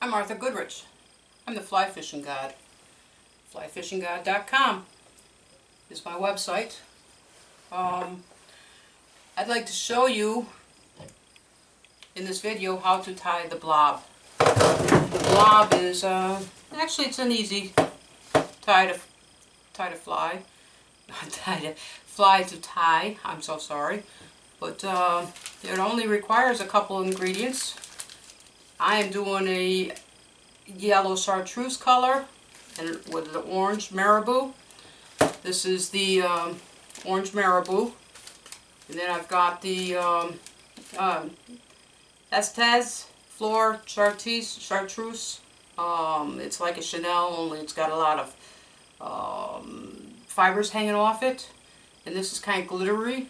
I'm Martha Goodrich. I'm the Fly Fishing God. FlyFishingGod.com is my website. I'd like to show you in this video how to tie the blob. The blob is, actually it's an easy tie to fly. Fly to tie, I'm so sorry. But it only requires a couple of ingredients. I am doing a yellow chartreuse color and with the orange marabou. This is the orange marabou. And then I've got the Estes Fleur Chartreuse. It's like a Chanel, only it's got a lot of fibers hanging off it. And this is kind of glittery.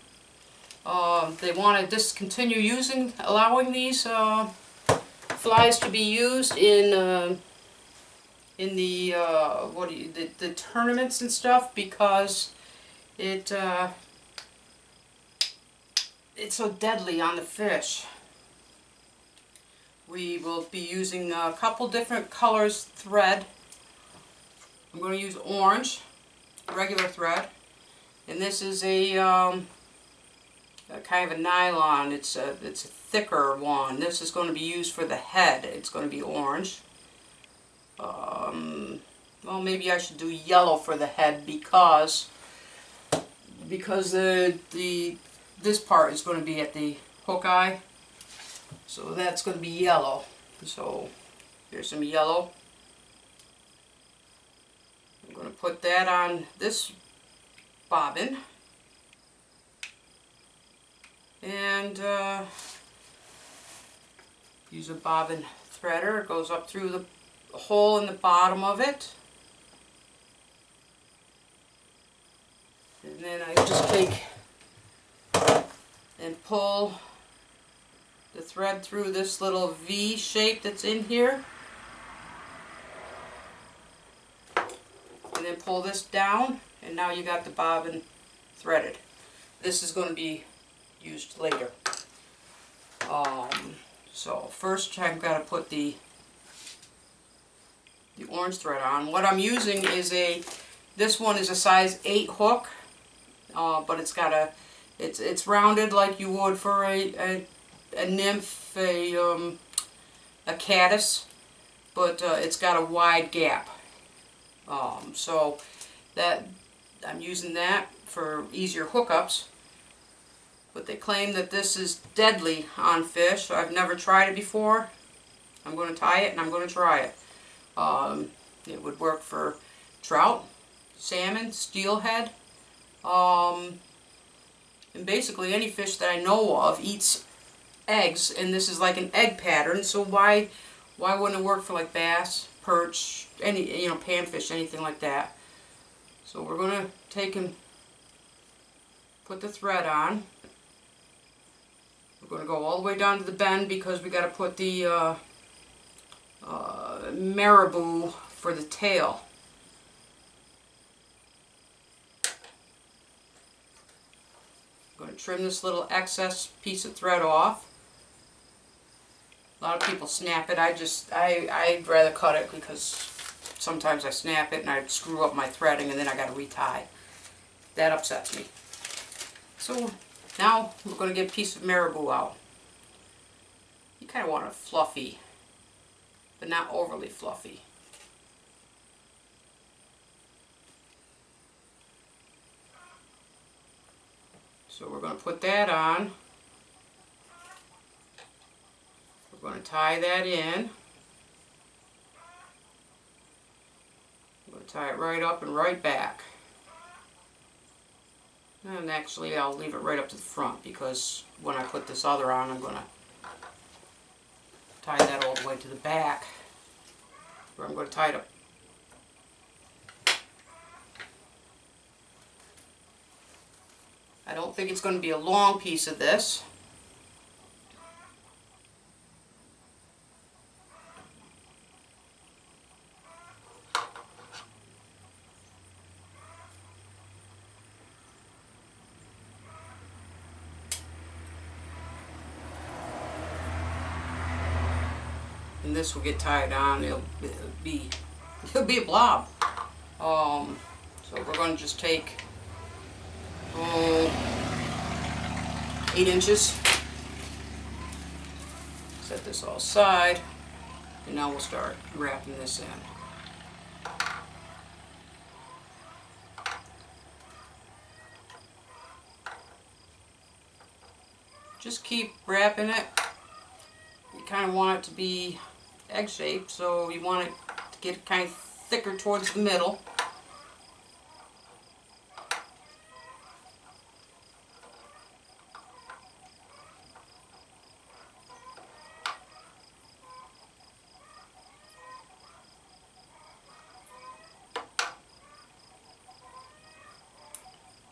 They want to discontinue allowing these flies to be used in the tournaments and stuff because it's so deadly on the fish. We will be using a couple different colors thread. I'm going to use orange, regular thread, and this is a kind of a nylon. It's a thicker one. This is going to be used for the head. It's going to be orange. Well, maybe I should do yellow for the head because this part is going to be at the hook eye, so that's going to be yellow. So here's some yellow. I'm going to put that on this bobbin and use a bobbin threader. It goes up through the hole in the bottom of it, and then I just take and pull the thread through this little V shape that's in here, and then pull this down, and now you got the bobbin threaded. This is going to be used later. So first I've got to put the orange thread on. What I'm using is this one is a size 8 hook, but it's rounded like you would for a nymph, a caddis, but it's got a wide gap. So that I'm using that for easier hookups. But they claim that this is deadly on fish. I've never tried it before. I'm going to tie it and I'm going to try it. It would work for trout, salmon, steelhead, and basically any fish that I know of eats eggs, and this is like an egg pattern, so why wouldn't it work for like bass, perch, any, panfish, anything like that. So we're going to take and put the thread on. We're going to go all the way down to the bend because we got to put the marabou for the tail. I'm going to trim this little excess piece of thread off. A lot of people snap it. I'd rather cut it because sometimes I snap it and I screw up my threading and then I got to retie. That upsets me. So now we're going to get a piece of marabou out. You kind of want it fluffy, but not overly fluffy. So we're going to put that on. We're going to tie that in. I'm going to tie it right up and right back. And actually I'll leave it right up to the front because when I put this other on I'm going to tie that all the way to the back, where I'm going to tie it up. I don't think it's going to be a long piece of this. and this will get tied on. It'll be a blob. So we're going to just take 8 inches. Set this all aside, and now we'll start wrapping this in. Just keep wrapping it. You kind of want it to be egg-shaped, so you want it to get kind of thicker towards the middle.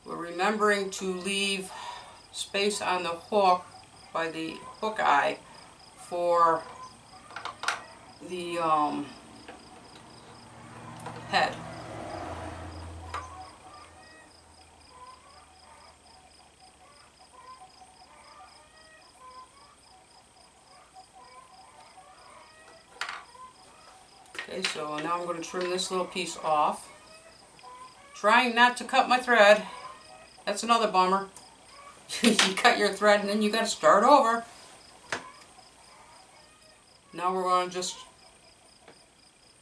We're remembering to leave space on the hook by the hook eye for the head. Okay, so now I'm going to trim this little piece off. Trying not to cut my thread. That's another bummer. You cut your thread and then you got to start over. Now we're going to just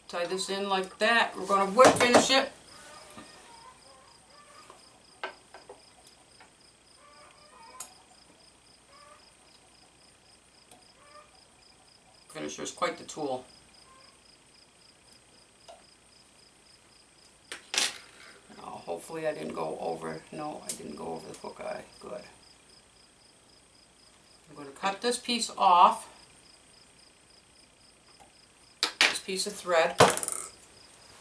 tie this in like that. We're going to whip finish it. Finisher is quite the tool. Now, hopefully I didn't go over. No, I didn't go over the hook eye. Good. I'm going to cut this piece off. This piece of thread.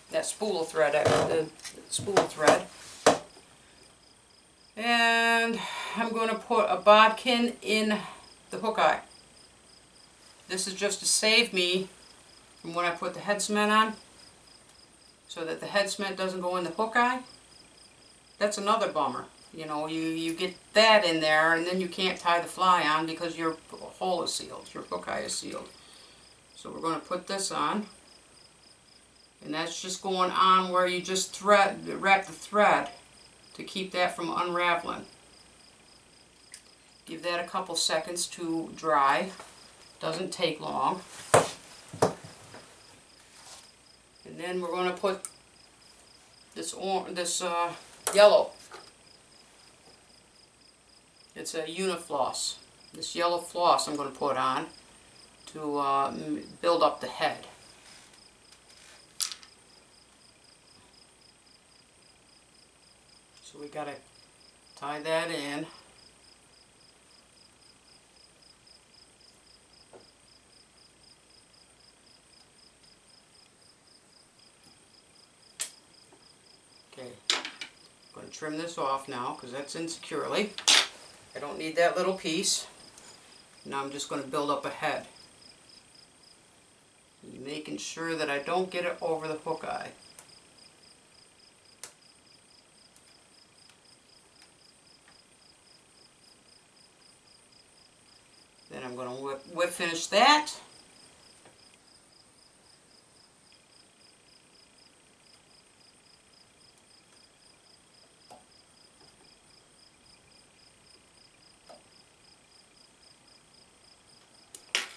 That spool of thread, the spool of thread. And I'm going to put a bodkin in the hook eye. This is just to save me from when I put the head cement on, so that the head cement doesn't go in the hook eye. That's another bummer. You know, you get that in there and then you can't tie the fly on because your hole is sealed, your hook eye is sealed. So we're going to put this on. And that's just going on where you just wrap the thread to keep that from unraveling. Give that a couple seconds to dry. Doesn't take long. And then we're going to put this yellow. It's a unifloss. This yellow floss I'm going to put on to build up the head. So we got to tie that in. Okay, I'm going to trim this off now because that's in securely. I don't need that little piece. Now I'm just going to build up a head. Making sure that I don't get it over the hook eye. Then I'm going to whip finish that.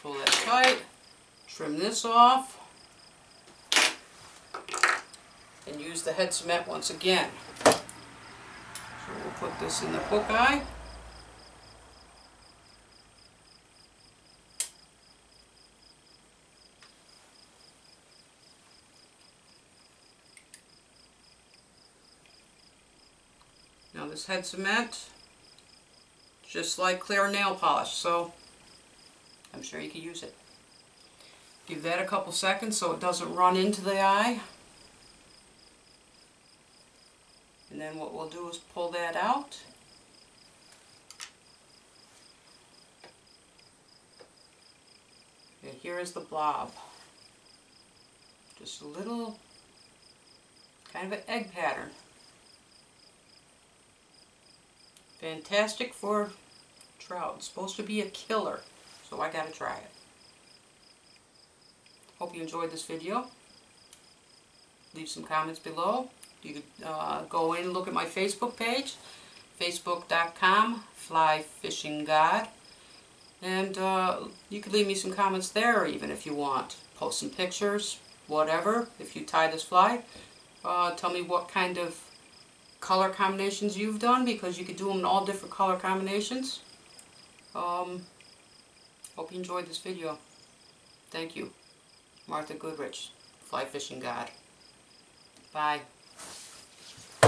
Pull that tight, trim this off, and use the head cement once again. So we'll put this in the hook eye. Now this head cement, just like clear nail polish, so I'm sure you could use it. Give that a couple seconds so it doesn't run into the eye. And then what we'll do is pull that out. And here is the blob. Just a little, kind of an egg pattern. Fantastic for trout. It's supposed to be a killer, so I gotta try it. Hope you enjoyed this video. Leave some comments below. You could go in and look at my Facebook page, Facebook.com, FlyFishingGod. And you could leave me some comments there even if you want. Post some pictures, whatever. If you tie this fly, tell me what kind of color combinations you've done, because you could do them in all different color combinations. Hope you enjoyed this video. Thank you. Martha Goodrich, Fly Fishing God. Bye.